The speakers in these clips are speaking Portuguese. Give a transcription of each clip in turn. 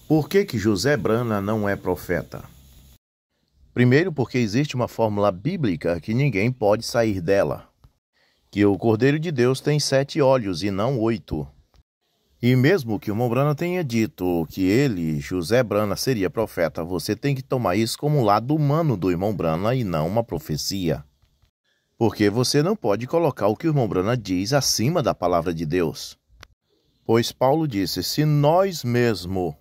Por que que José Brana não é profeta? Primeiro, porque existe uma fórmula bíblica que ninguém pode sair dela, que o Cordeiro de Deus tem 7 olhos e não 8. E mesmo que o irmão Brana tenha dito que ele, José Brana, seria profeta, você tem que tomar isso como um lado humano do irmão Brana e não uma profecia. Porque você não pode colocar o que o irmão Brana diz acima da palavra de Deus. Pois Paulo disse, se nós mesmo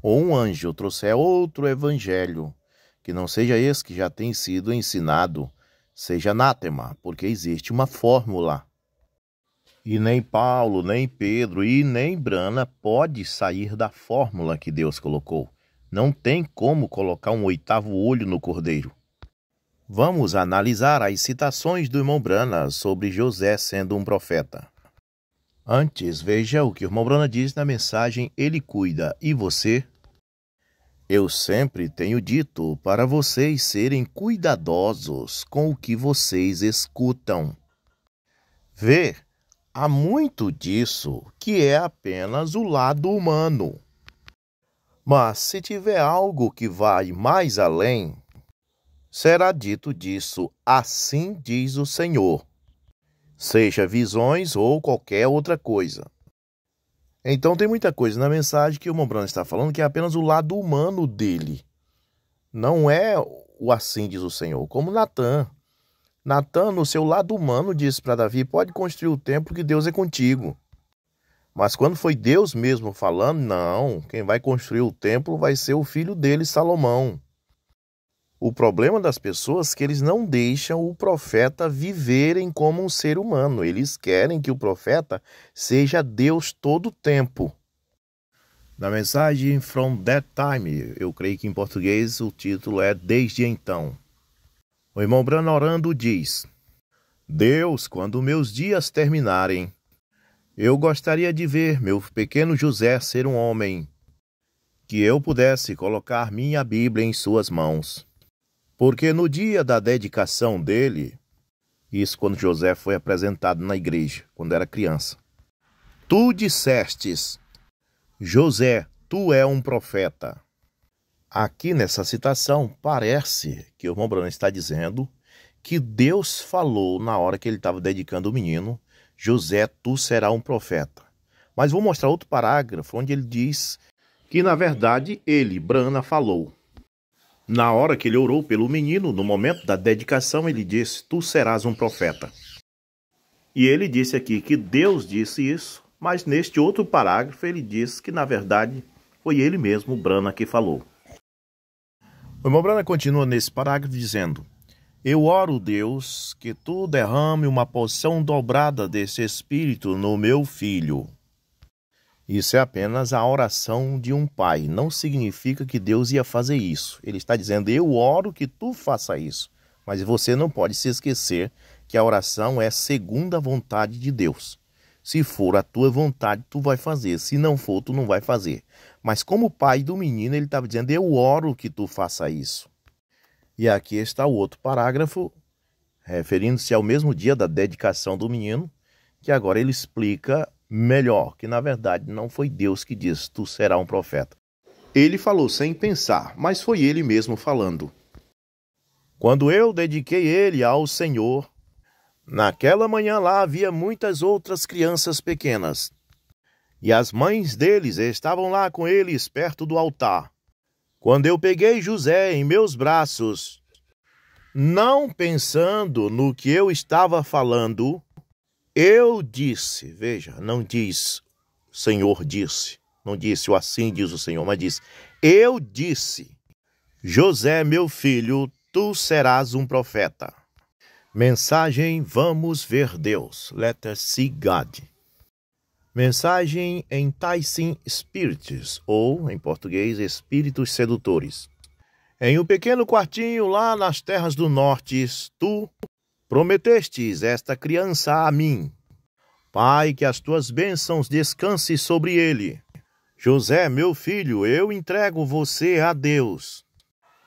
ou um anjo trouxer outro evangelho, que não seja esse que já tem sido ensinado, seja anátema, porque existe uma fórmula. E nem Paulo, nem Pedro e nem Brana pode sair da fórmula que Deus colocou. Não tem como colocar um 8º olho no cordeiro. Vamos analisar as citações do irmão Brana sobre José sendo um profeta. Antes, veja o que o irmão Brana diz na mensagem Ele Cuida. E você? Eu sempre tenho dito para vocês serem cuidadosos com o que vocês escutam. Vê, há muito disso que é apenas o lado humano. Mas se tiver algo que vai mais além, será dito disso, assim diz o Senhor, seja visões ou qualquer outra coisa. Então tem muita coisa na mensagem que o irmão Brana está falando que é apenas o lado humano dele. Não é o assim diz o Senhor, como Natã. Natã, no seu lado humano, disse para Davi, pode construir o templo que Deus é contigo. Mas quando foi Deus mesmo falando, não, quem vai construir o templo vai ser o filho dele, Salomão. O problema das pessoas é que eles não deixam o profeta viverem como um ser humano. Eles querem que o profeta seja Deus todo o tempo. Na mensagem From That Time, eu creio que em português o título é Desde Então. O irmão Brana orando diz, Deus, quando meus dias terminarem, eu gostaria de ver meu pequeno José ser um homem, que eu pudesse colocar minha Bíblia em suas mãos. Porque no dia da dedicação dele, isso quando José foi apresentado na igreja, quando era criança, tu dissestes, José, tu é um profeta. Aqui nessa citação, parece que o irmão Brana está dizendo que Deus falou na hora que ele estava dedicando o menino, José, tu serás um profeta. Mas vou mostrar outro parágrafo onde ele diz que, na verdade, ele, Brana, falou. Na hora que ele orou pelo menino, no momento da dedicação, ele disse, tu serás um profeta. E ele disse aqui que Deus disse isso, mas neste outro parágrafo ele disse que, na verdade, foi ele mesmo, Brana, que falou. O irmão Brana continua nesse parágrafo dizendo, eu oro, Deus, que tu derrame uma porção dobrada desse Espírito no meu filho. Isso é apenas a oração de um pai. Não significa que Deus ia fazer isso. Ele está dizendo, eu oro que tu faça isso. Mas você não pode se esquecer que a oração é segundo a vontade de Deus. Se for a tua vontade, tu vai fazer. Se não for, tu não vai fazer. Mas como pai do menino, ele estava dizendo, eu oro que tu faça isso. E aqui está o outro parágrafo, referindo-se ao mesmo dia da dedicação do menino, que agora ele explica melhor, que na verdade não foi Deus que disse, tu serás um profeta. Ele falou sem pensar, mas foi ele mesmo falando. Quando eu dediquei ele ao Senhor, naquela manhã lá havia muitas outras crianças pequenas, e as mães deles estavam lá com eles perto do altar. Quando eu peguei José em meus braços, não pensando no que eu estava falando, eu disse, veja, não diz, Senhor disse, não disse o assim diz o Senhor, mas diz, eu disse, José, meu filho, tu serás um profeta. Mensagem Vamos Ver Deus, Let Us See God. Mensagem Enticing Spirits, ou, em português, Espíritos Sedutores. Em um pequeno quartinho lá nas terras do norte, tu prometestes esta criança a mim. Pai, que as tuas bênçãos descansem sobre ele. José, meu filho, eu entrego você a Deus.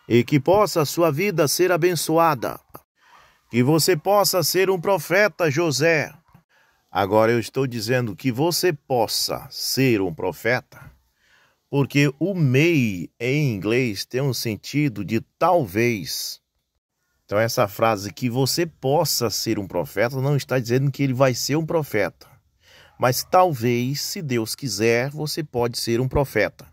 E que possa a sua vida ser abençoada. Que você possa ser um profeta, José. Agora eu estou dizendo que você possa ser um profeta, Porque o may em inglês tem um sentido de talvez. Então essa frase que você possa ser um profeta não está dizendo que ele vai ser um profeta. Mas talvez, se Deus quiser, você pode ser um profeta.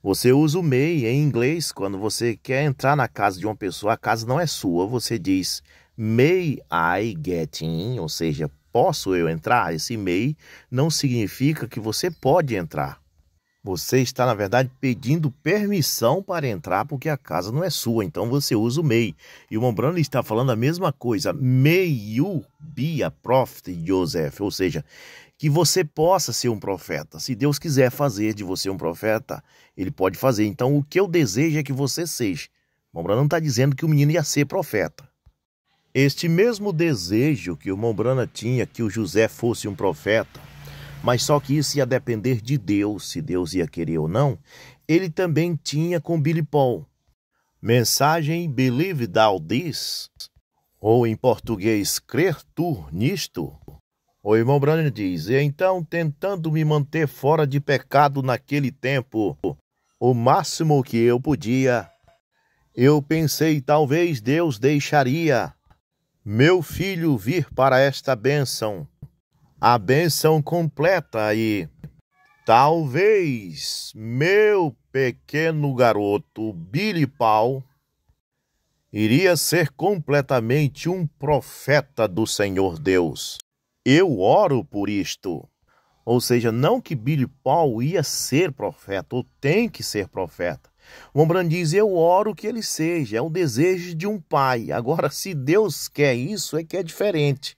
Você usa o may em inglês quando você quer entrar na casa de uma pessoa, a casa não é sua, você diz may I get in, ou seja, posso eu entrar? Esse may não significa que você pode entrar. Você está, na verdade, pedindo permissão para entrar porque a casa não é sua, então você usa o may. E o Mombrana está falando a mesma coisa, may you be a prophet, Joseph, ou seja, que você possa ser um profeta. Se Deus quiser fazer de você um profeta, ele pode fazer. Então, o que eu desejo é que você seja. O Mombrana não está dizendo que o menino ia ser profeta. Este mesmo desejo que o Mombrana tinha que o José fosse um profeta, mas só que isso ia depender de Deus, se Deus ia querer ou não, ele também tinha com Billy Paul. Mensagem Believe Thou This, ou em português, crer tu nisto. O irmão Branham diz, e então tentando me manter fora de pecado naquele tempo, o máximo que eu podia, eu pensei talvez Deus deixaria meu filho vir para esta bênção, a bênção completa e talvez meu pequeno garoto Billy Paul iria ser completamente um profeta do Senhor Deus. Eu oro por isto. Ou seja, não que Billy Paul ia ser profeta, ou tem que ser profeta. O Mombrana diz, eu oro que ele seja, é o desejo de um pai. Agora, se Deus quer isso, é que é diferente.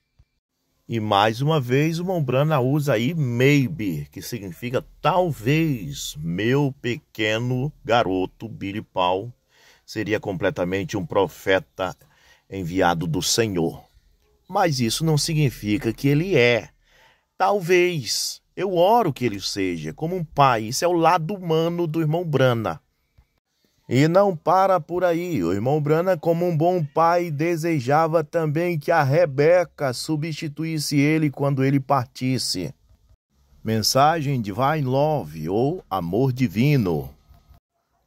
E mais uma vez, o Mombrana usa aí maybe, que significa talvez meu pequeno garoto Billy Paul seria completamente um profeta enviado do Senhor. Mas isso não significa que ele é. Talvez, eu oro que ele seja, como um pai. Isso é o lado humano do irmão Brana. E não para por aí. O irmão Brana, como um bom pai, desejava também que a Rebeca substituísse ele quando ele partisse. Mensagem Divine Love, ou Amor Divino.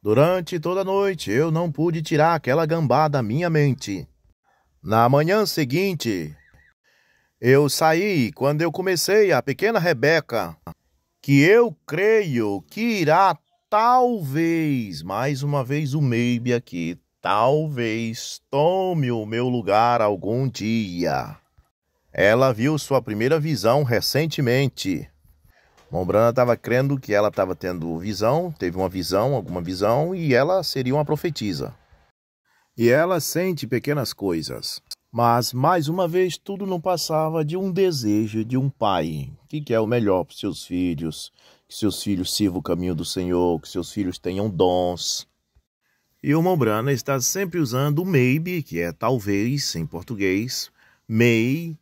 Durante toda a noite eu não pude tirar aquela gambá da minha mente. Na manhã seguinte, eu saí quando eu comecei a pequena Rebeca, que eu creio que irá talvez, mais uma vez o maybe aqui, talvez tome o meu lugar algum dia. Ela viu sua primeira visão recentemente. Mombrana estava crendo que ela estava tendo visão, teve uma visão, alguma visão, e ela seria uma profetisa. E ela sente pequenas coisas. Mas, mais uma vez, tudo não passava de um desejo de um pai que quer o melhor para os seus filhos, que seus filhos sirvam o caminho do Senhor, que seus filhos tenham dons. E o Mombrana está sempre usando o maybe, que é talvez em português, may,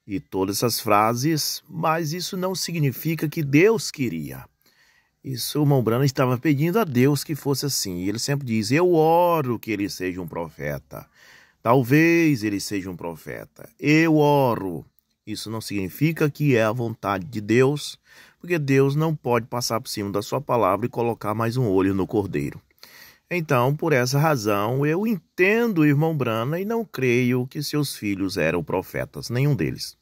e todas essas frases, mas isso não significa que Deus queria. Isso o Mombrana estava pedindo a Deus que fosse assim. E ele sempre diz, eu oro que ele seja um profeta. Talvez ele seja um profeta. Eu oro. Isso não significa que é a vontade de Deus, porque Deus não pode passar por cima da sua palavra e colocar mais um olho no cordeiro. Então, por essa razão, eu entendo o irmão Brana e não creio que seus filhos eram profetas, nenhum deles.